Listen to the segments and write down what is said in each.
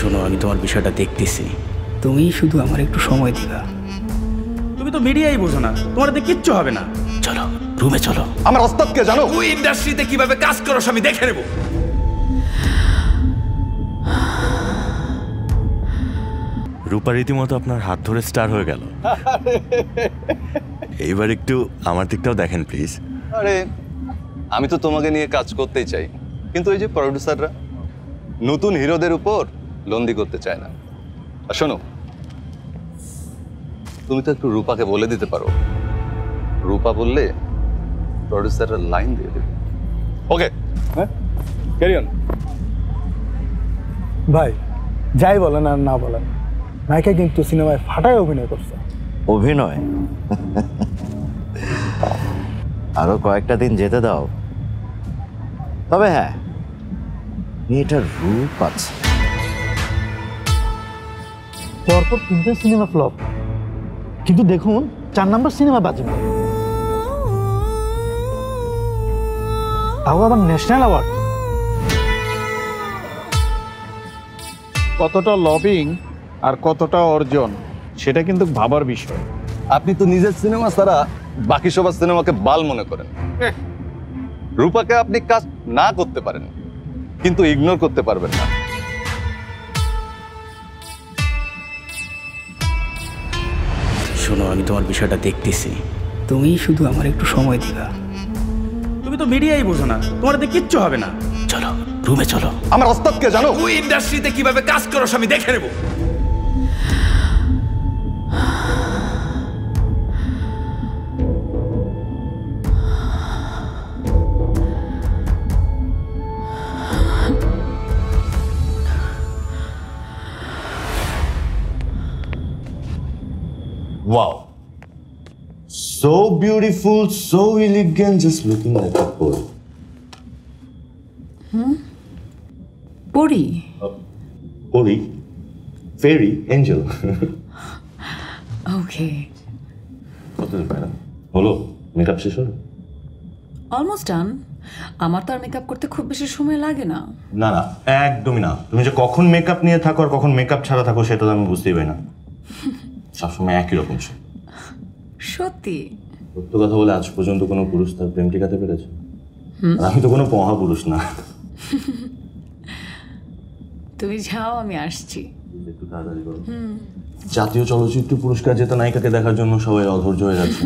শোনো, আমি তোমার বিষয়টা দেখতেছি। তুমি শুধু আমার একটু সময় দিবা। তুমি তো মিডিয়াই বোঝো না, তোমার এতে কিচ্ছু হবে না। চলো রুমে চলো। আমার ওস্তাদকে জানো? তুই ইন্ডাস্ট্রিতে কিভাবে কাজ করছ আমি দেখে নেব। রূপা রীতিমতো আপনার হাত ধরে স্টার হয়ে গেল। এইবার একটু আমার দিকটাও দেখেন প্লিজ। আরে আমি তো তোমাকে নিয়ে কাজ করতেই চাই, কিন্তু এই যে প্রডিউসাররা নতুন হিরোদের উপর লন্দি করতে চায় না। আর শোনো, তুমি তো একটু রূপাকে বলে দিতে পারো, রূপা বললে প্রডিউসাররা লাইন দিয়ে দেবে। ওকে, হ্যাঁ, ক্যারি অন। ভাই যাই বলেন আর না বলেন, নায়িকা কিন্তু সিনেমায় ফাটায় অভিনয় করছে। অভিনয়? আরো কয়েকটা দিন যেতে দাও। তবে হ্যাঁ, মেয়েটার রূপ আছে। পরপর 3টে সিনেমা ফ্লপ, কিন্তু দেখুন 4 নম্বর সিনেমা বাজে, তাও আবার ন্যাশনাল অ্যাওয়ার্ড। কতটা লবিং আর কতটা অর্জন সেটা কিন্তু ভাবার বিষয়। আপনি তো নিজের সিনেমা ছাড়া বাকি সবার সিনেমাকে বাল মনে করেন। রূপাকে আপনি কাজ না করতে পারেন, কিন্তু ইগনোর করতে পারবেন না। শোনো, আমি তোমার বিষয়টা দেখতেছি। তুমি শুধু আমার একটু সময় দিবা। তুমি তো মিডিয়াই বোঝো না, তোমার এতে কিচ্ছু হবে না। চলো রুমে চলো। আমার ওস্তাদকে জানো? তুই ইন্ডাস্ট্রিতে কিভাবে কাজ করছ আমি দেখে নেব। Wow. So beautiful, so elegant, just looking like a bird. পড়ি? Puri, fairy, angel. ওকে, কতদিন ম্যাডাম হলো মেকআপ শেষ হলো? Almost done. আমার তো আর মেকআপ করতে খুব বেশি সময় লাগে না। না না, একদমই না। তুমি যে কখন মেকআপ নিয়ে থাকো আর কখন মেকআপ ছাড়া থাকো সেটা তো আমি বুঝতেই পারি না। সবসময় একই রকম। সত্যি? সত্য কথা বলে আজ পর্যন্ত কোনো পুরুষ তার প্রেম টিকাতে পেরেছে? আর আমি তো কোনো মহাপুরুষ না। তুমি যাও, আমি আসছি। একটু তাড়াতাড়ি করো। জাতীয় চলচ্চিত্র পুরস্কার জেতা নায়িকাকে দেখার জন্য সবাই অধৈর্য হয়ে যাচ্ছে।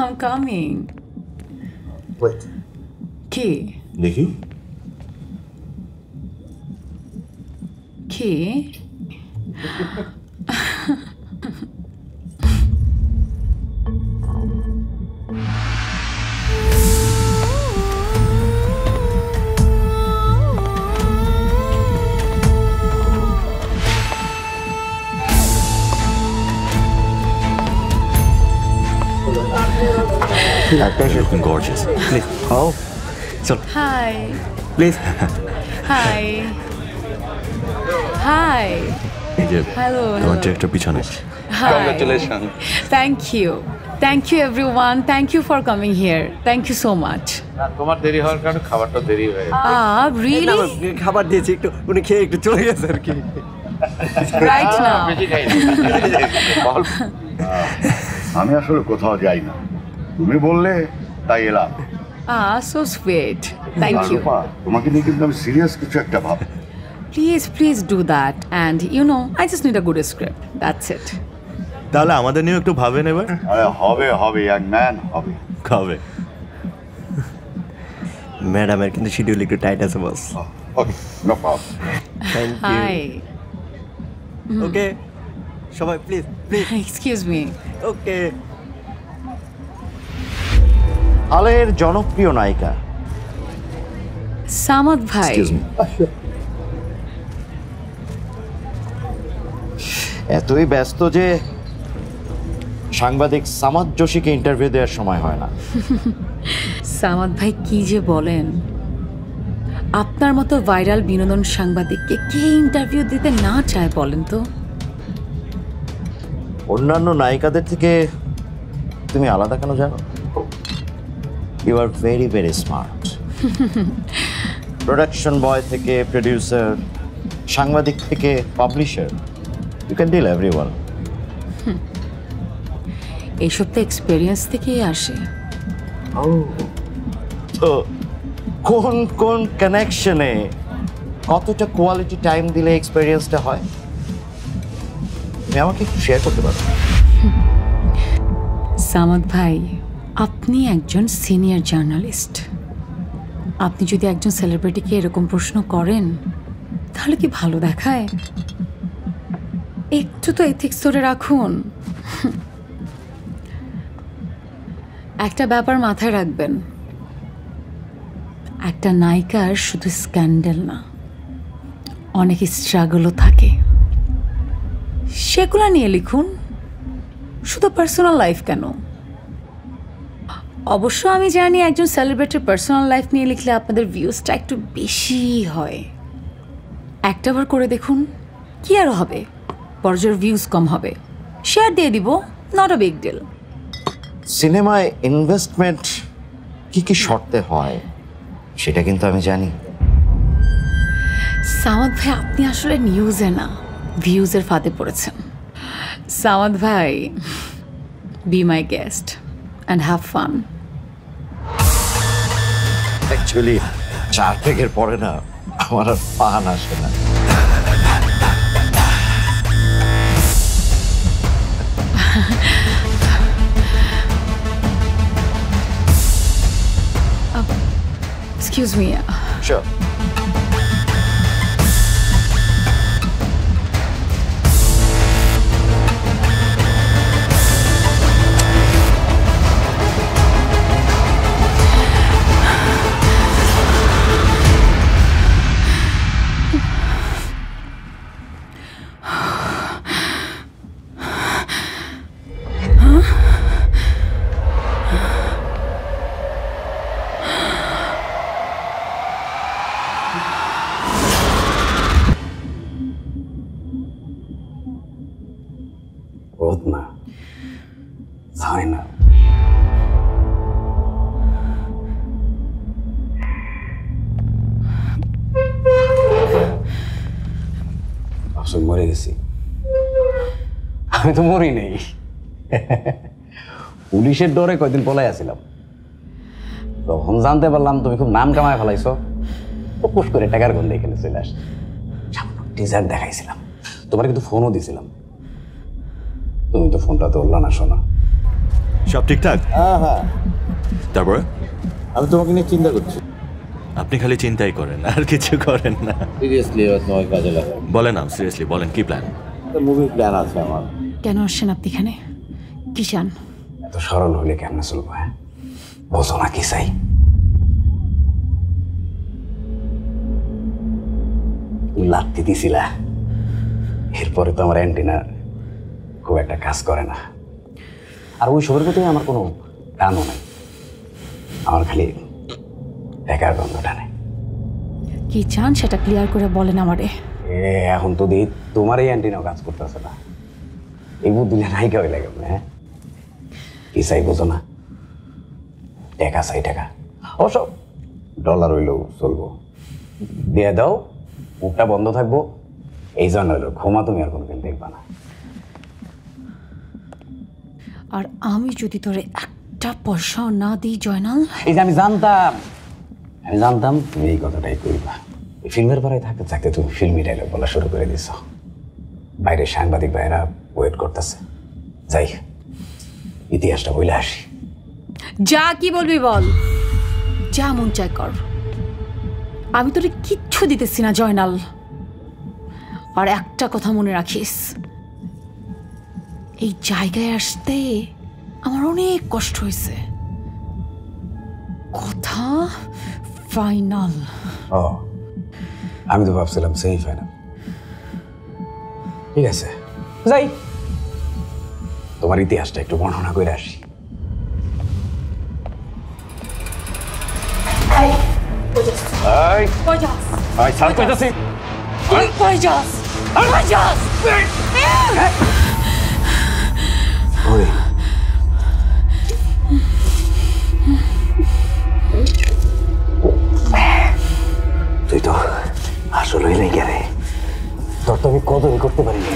I'm coming. Wait. কি? দেখি। কি? You're looking gorgeous. Please. Oh. So. Hi. Please. Hi. Hi. Hello. তোমার ডিরেক্টর পিছনে। Hi. Congratulations. Thank you. Thank you everyone. Thank you for coming here. Thank you so much. তোমার দেরি হওয়ার কারণে খাবারটা দেরি হয়ে Really? খাবার দিয়েছি একটু, উনি খেয়ে একটু চলে গেছে আর কি। Right now. আমি আসলে কোথাও যাই না, তুমি বললে তাই এলাম। So sweet. Thank you. তোমাকে নিয়ে কিন্তু আমি সিরিয়াস কিছু একটা ভাব। Please do that. And you know, I just need a good script. That's it. তাহলে আমাদের নিয়েও একটু ভাবেন এবার। আরে হবে ইয়াং ম্যান, হবে। কবে? ম্যাডামের কিন্তু শিডিউল একটু টাইট আছে boss. Okay, no problem. Thank you. Hi. Okay সবাই প্লিজ। Excuse me. ওকে। হালের জনপ্রিয় নায়িকা Samad bhai. এতই ব্যস্ত যে সাংবাদিক সামাদ যোশীকে ইন্টারভিউ দেওয়ার সময় হয় না। সামাদ ভাই কি যে বলেন, আপনার মতো ভাইরাল বিনোদন সাংবাদিককে কে ইন্টারভিউ দিতে না চায় বলেন তো? অন্যান্য নায়িকাদের থেকে তুমি আলাদা কেন জানো? You are very very smart. Production boy থেকে প্রডিউসার, সাংবাদিক থেকে publisher, you can deal everyone. এইসব তো এক্সপেরিয়েন্স থেকেই আসে। তো কোন কোন কানেকশনে কতটা কোয়ালিটি টাইম দিলে এক্সপেরিয়েন্সটা হয়, তুমি আমাকে একটু শেয়ার করতে পারো? সামাদ ভাই, আপনি একজন সিনিয়র জার্নালিস্ট। আপনি যদি একজন সেলিব্রিটিকে এরকম প্রশ্ন করেন তাহলে কি ভালো দেখায়? একটু তো এথিক্স ধরে রাখুন। একটা ব্যাপার মাথায় রাখবেন, একটা নায়িকার শুধু স্ক্যান্ডাল না, অনেক স্ট্রাগলও থাকে। সেগুলো নিয়ে লিখুন, শুধু পার্সোনাল লাইফ কেন। অবশ্য আমি জানি একজন সেলিব্রিটির পার্সোনাল লাইফ নিয়ে লিখলে আপনাদের ভিউজটা একটু বেশি হয়। একটাবার করে দেখুন, কি আর হবে, বড়জোর ভিউজ কম হবে, শেয়ার দিয়ে দিব, নট আ বিগ ডিল। সিনেমায় ইনভেস্টমেন্ট কি কি শর্তে হয় সেটা কিন্তু আমি জানি। সামাদ ভাই, আপনি আসলে নিউজে না ভিউজের ফাঁদে পড়েছেন। সামাদ ভাই, B my guest and have fun. Actually 4 পেগের পরে না আমার আর ফান আসে না। Excuse me. Sure. না, যায় না। আসলে মরে গেছি। আমি তো মরি নেই, পুলিশের ডরে কয়দিন পলাই আসছিলাম। তখন জানতে পারলাম তুমি খুব নাম কামায় ফেলাইছো, পুশ করে টাকার গন্ধে এখানে চলে আসছি। টিজার দেখাইছিলাম, তোমার কিন্তু ফোনও দিয়েছিলাম, তুমি তো ফোনটা ধরলা না। শোনা, সব ঠিকঠাক? হ্যাঁ। তারপরে আমি তোমাকে নিয়ে চিন্তা করছি। আপনি খালি চিন্তাই করেন, আর কিছু করেন না। সিরিয়াসলি তোমার কাজে লাগে। বলেন না, সিরিয়াসলি বলেন, কি প্ল্যান? মুভি প্ল্যান আছে আমার। কেন আসছেন আপনি এখানে? কি চান? এত সরল হলে কেমনে চলবো? হ্যাঁ, বোঝো না কি চাই? লাত্তি দিছিলা, এরপরে তো আমার অ্যান্টিনা খুব একটা কাজ করে না। আর ওই সবের প্রতি আমার কোনো টানও নাই, আমার খালি টাকার গন্ধ টানে। কি চান সেটা ক্লিয়ার করে বলেন আমারে। এখন তো দিই তোমার এই অ্যান্টিনাও কাজ করতেছে না, এই বুদ্ধিলে নায়িকা হয়ে লাগে। হ্যাঁ, কি চাই বোঝো না? টাকা চাই, টাকা। অবশ্য ডলার হইলেও চলবো, দিয়ে দাও, মুখটা বন্ধ থাকবো। এই জন্য হইলো ক্ষমা তুমি আর কোনোদিন দেখবা না। আর আমি যদি তোরে একটা পয়সাও না দিই জয়নাল। এই যে আমি জানতাম তুমি এই কথাটাই করবা। ফিল্মের পরে থাকতে থাকতে তুমি ফিল্মি ডায়লগ বলা শুরু করে দিছ। বাইরে সাংবাদিক ভাইরা ওয়েট করতেছে। যাই, ইতিহাসটা বলে আসি। যা কি বলবি বল, যা মন চায় কর, আমি তোরে কিচ্ছু দিতেছি না জয়নাল। আর একটা কথা মনে রাখিস, এই জায়গায় আসতে আমার অনেক কষ্ট হয়েছে। কথা ফাইনাল। ও, আমি তো ভাবছিলাম সেই ফাইনাল। ঠিক আছে, যাই, তোমার ইতিহাসটা একটু বর্ণনা করে আসি। তুই তো আসলেই নাই রে, তোর তো আমি কদরই করতে পারি না।